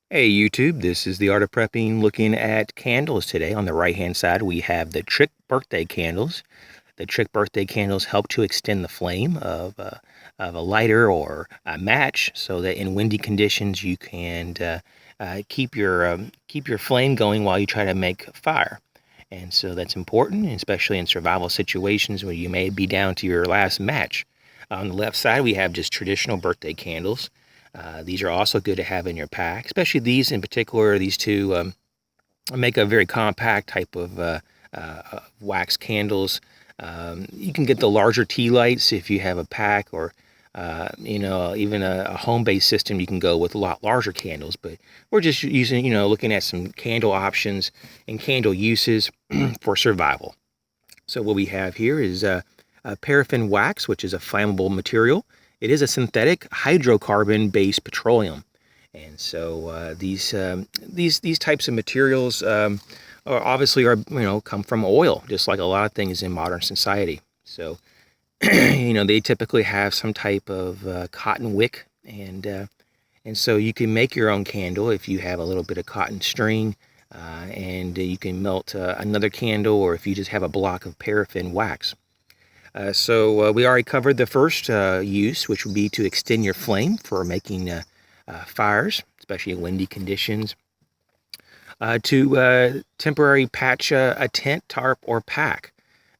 Hey YouTube, this is the Art of Prepping looking at candles today. On the right hand side we have the Trick birthday candles. The Trick birthday candles help to extend the flame of a lighter or a match so that in windy conditions you can keep your flame going while you try to make fire. And so that's important, especially in survival situations where you may be down to your last match. On the left side we have just traditional birthday candles. These are also good to have in your pack, especially these in particular. These two make a very compact type of wax candles. You can get the larger tea lights if you have a pack, or even a home-based system. You can go with a lot larger candles, but we're just using, looking at some candle options and candle uses for survival. So what we have here is paraffin wax, which is a flammable material. It is a synthetic hydrocarbon-based petroleum, and so these types of materials come from oil, just like a lot of things in modern society. So they typically have some type of cotton wick, and so you can make your own candle if you have a little bit of cotton string, and you can melt another candle, or if you just have a block of paraffin wax. So we already covered the first use, which would be to extend your flame for making fires, especially in windy conditions. To temporary patch a tent, tarp, or pack.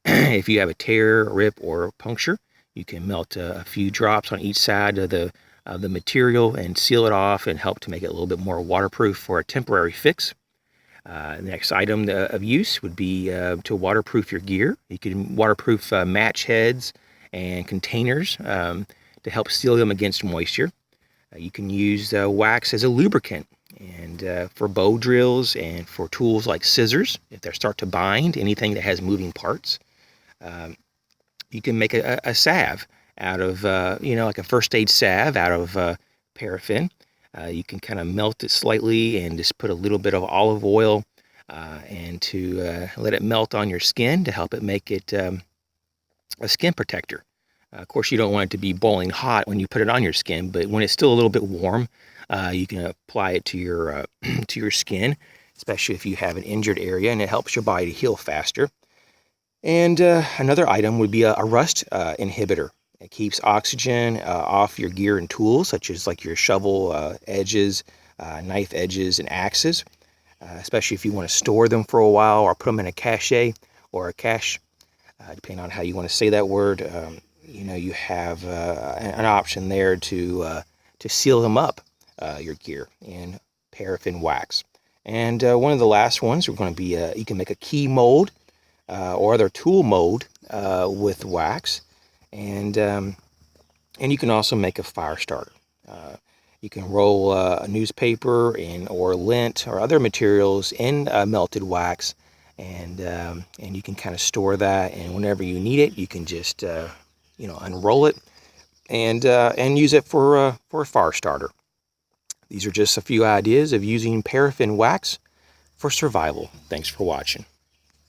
If you have a tear, rip, or puncture, you can melt a few drops on each side of the material and seal it off and help to make it a little bit more waterproof for a temporary fix. The next item of use would be to waterproof your gear. You can waterproof match heads and containers to help seal them against moisture. You can use wax as a lubricant, and for bow drills and for tools like scissors, if they start to bind anything that has moving parts. You can make a salve out of, like a first aid salve out of paraffin. You can kind of melt it slightly and just put a little bit of olive oil and to let it melt on your skin to help it make it a skin protector. Of course, you don't want it to be boiling hot when you put it on your skin, but when it's still a little bit warm, you can apply it to your to your skin, especially if you have an injured area, and it helps your body to heal faster. And another item would be a rust inhibitor. It keeps oxygen off your gear and tools, such as like your shovel edges, knife edges, and axes, especially if you want to store them for a while or put them in a cache or a cache, depending on how you want to say that word. You have an option there to seal them up, your gear, in paraffin wax. And one of the last ones, we're going to be, you can make a key mold or other tool mold with wax. And you can also make a fire starter. You can roll a newspaper or lint or other materials in melted wax, and you can kind of store that. And whenever you need it, you can just unroll it and use it for a fire starter. These are just a few ideas of using paraffin wax for survival. Thanks for watching.